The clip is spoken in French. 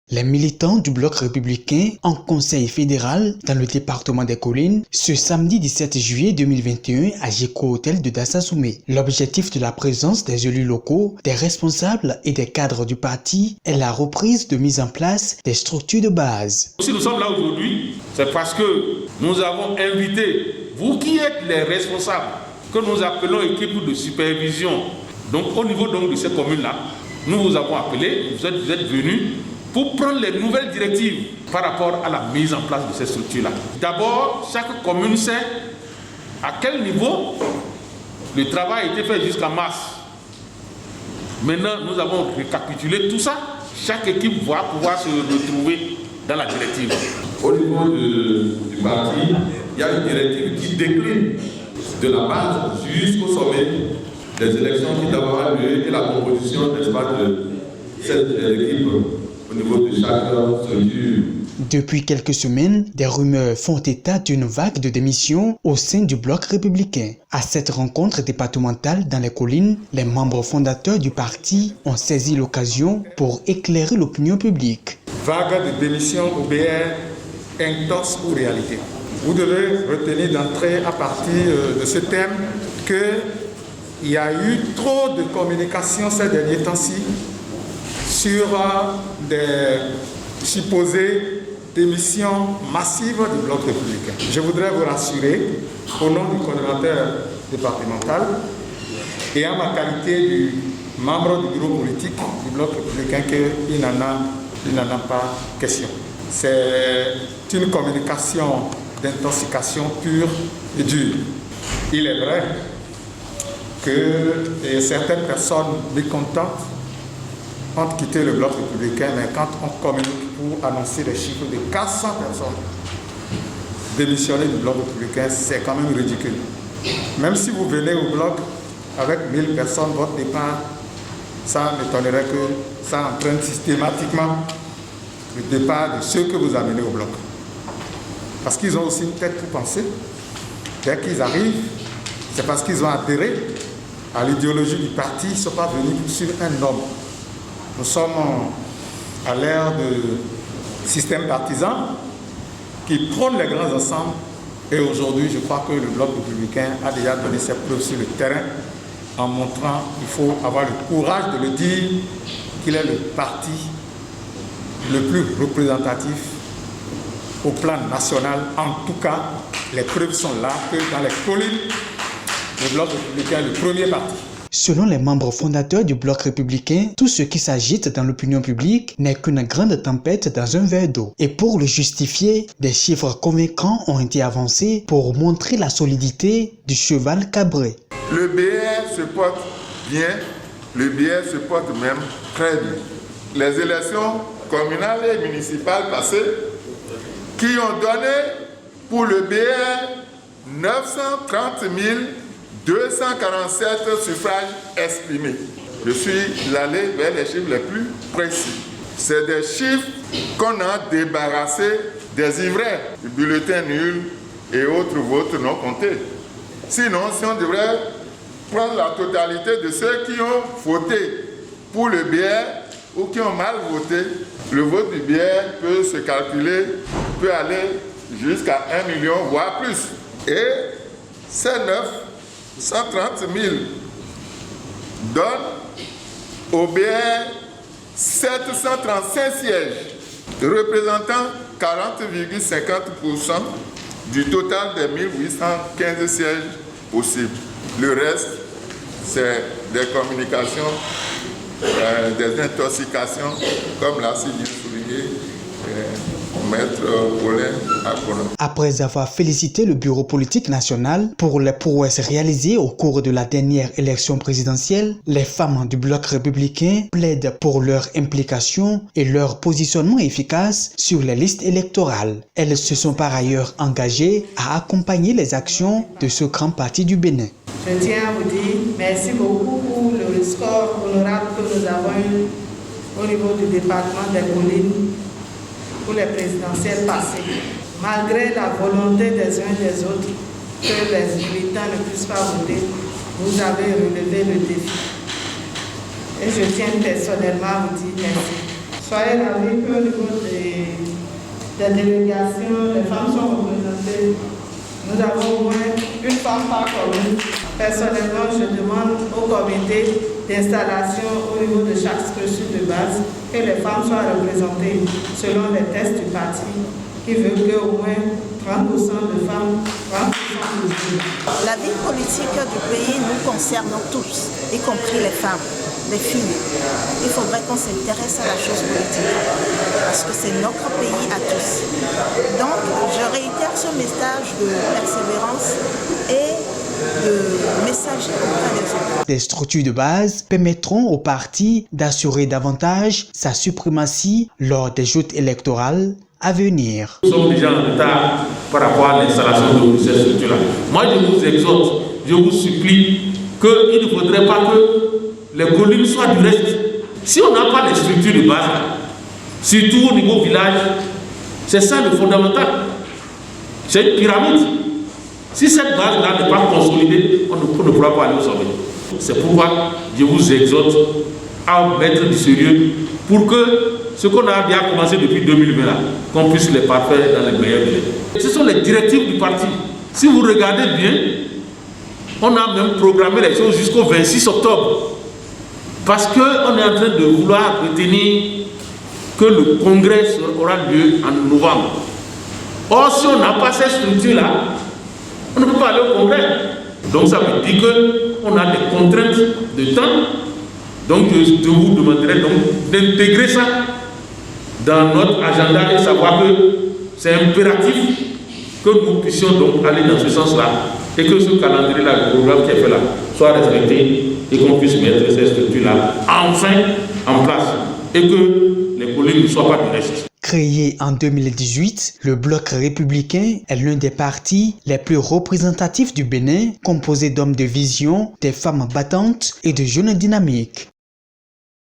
Les militants du bloc républicain en conseil fédéral dans le département des Collines ce samedi 17 juillet 2021 à Géco Hôtel de Dassasoumé. L'objectif de la présence des élus locaux, des responsables et des cadres du parti est la reprise de mise en place des structures de base. Si nous sommes là aujourd'hui, c'est parce que nous avons invité, vous qui êtes les responsables, que nous appelons équipe de supervision. Donc au niveau de ces communes-là, nous vous avons appelé, vous êtes venus pour prendre les nouvelles directives par rapport à la mise en place de ces structures-là. D'abord, chaque commune sait à quel niveau le travail a été fait jusqu'à mars. Maintenant, nous avons récapitulé tout ça. Chaque équipe va pouvoir se retrouver dans la directive. Au niveau du parti, il y a une directive qui décline de la base jusqu'au sommet des élections qui doivent avoir lieu et la composition, n'est-ce pas, de cette équipe au niveau de chaque structure. Depuis quelques semaines, des rumeurs font état d'une vague de démissions au sein du bloc républicain. À cette rencontre départementale dans les collines, les membres fondateurs du parti ont saisi l'occasion pour éclairer l'opinion publique. Vague de démissions au BR, intox ou réalité. Vous devez retenir d'entrée à partir de ce thème qu'il y a eu trop de communication ces derniers temps-ci sur des supposées démissions massives du bloc républicain. Je voudrais vous rassurer, au nom du coordonnateur départemental et en ma qualité du membre du bureau politique du bloc républicain, qu'il n'en a pas question. C'est une communication d'intoxication pure et dure. Il est vrai que certaines personnes mécontentes ont quitté le bloc républicain, mais quand on communique pour annoncer les chiffres de 400 personnes démissionnées du bloc républicain, c'est quand même ridicule. Même si vous venez au bloc avec 1000 personnes, votre départ, ça m'étonnerait que ça entraîne systématiquement le départ de ceux que vous amenez au bloc. Parce qu'ils ont aussi une tête pour penser. Dès qu'ils arrivent, c'est parce qu'ils ont adhéré à l'idéologie du parti, ils ne sont pas venus sur un homme. Nous sommes à l'ère de système partisan qui prône les grands ensembles. Et aujourd'hui, je crois que le bloc républicain a déjà donné ses preuves sur le terrain en montrant qu'il faut avoir le courage de le dire qu'il est le parti le plus représentatif au plan national. En tout cas, les preuves sont là que dans les collines, le bloc républicain est le premier parti. Selon les membres fondateurs du bloc républicain, tout ce qui s'agite dans l'opinion publique n'est qu'une grande tempête dans un verre d'eau. Et pour le justifier, des chiffres convaincants ont été avancés pour montrer la solidité du cheval cabré. Le BR se porte bien, le BR se porte même très bien. Les élections communales et municipales passées qui ont donné pour le BR 930 247 suffrages exprimés. Je suis allé vers les chiffres les plus précis. C'est des chiffres qu'on a débarrassés des ivraies, du bulletin nul et autres votes non comptés. Sinon, si on devrait prendre la totalité de ceux qui ont voté pour le BR ou qui ont mal voté, le vote du BR peut se calculer, peut aller jusqu'à 1 million, voire plus. Et ces 930 000 donne au BR 735 sièges, représentant 40,50% du total des 1815 sièges possibles. Le reste, c'est des communications, des intoxications, comme l'a si bien souligné Maître Paulin Akona. Après avoir félicité le bureau politique national pour les prouesses réalisées au cours de la dernière élection présidentielle, les femmes du bloc républicain plaident pour leur implication et leur positionnement efficace sur les listes électorales. Elles se sont par ailleurs engagées à accompagner les actions de ce grand parti du Bénin. Je tiens à vous dire merci beaucoup pour le score honorable que nous avons eu au niveau du département des Collines pour les présidentielles passées. Malgré la volonté des uns et des autres que les militants ne puissent pas voter, vous avez relevé le défi. Et je tiens personnellement à vous dire merci. Soyez ravis qu'au niveau des délégations, les femmes sont représentées. Nous avons au moins une femme par commune. Personnellement, je demande au comité d'installation au niveau de chaque structure de base que les femmes soient représentées selon les tests du parti, qui veut qu'au moins 30% de femmes, 30% de filles. La vie politique du pays nous concerne tous, y compris les femmes, les filles. Il faudrait qu'on s'intéresse à la chose politique, parce que c'est notre pays à tous. Donc, je réitère ce message de persévérance et de message auprès des autres. Les structures de base permettront au parti d'assurer davantage sa suprématie lors des joutes électorales à venir. Nous sommes déjà en retard par rapport à l'installation de ces structures-là. Moi, je vous exhorte, je vous supplie qu'il ne faudrait pas que les collines soient du reste. Si on n'a pas les structures de base, surtout au niveau village, c'est ça le fondamental. C'est une pyramide. Si cette base-là n'est pas consolidée, on ne pourra pas aller au sommet. C'est pourquoi je vous exhorte à mettre du sérieux pour que ce qu'on a bien commencé depuis 2020 là, qu'on puisse les parfaire dans les meilleurs délais. Ce sont les directives du parti. Si vous regardez bien, on a même programmé les choses jusqu'au 26 octobre. Parce qu'on est en train de vouloir retenir que le congrès aura lieu en novembre. Or, si on n'a pas cette structure-là, on ne peut pas aller au congrès. Donc ça veut dire qu'on a des contraintes de temps. Donc je vous demanderai donc d'intégrer ça dans notre agenda et savoir que c'est impératif que nous puissions donc aller dans ce sens-là et que ce calendrier-là, le programme qui est fait là, soit respecté et qu'on puisse mettre ces structures-là enfin en place et que les collègues ne soient pas du reste. Créé en 2018, le Bloc républicain est l'un des partis les plus représentatifs du Bénin, composé d'hommes de vision, des femmes battantes et de jeunes dynamiques.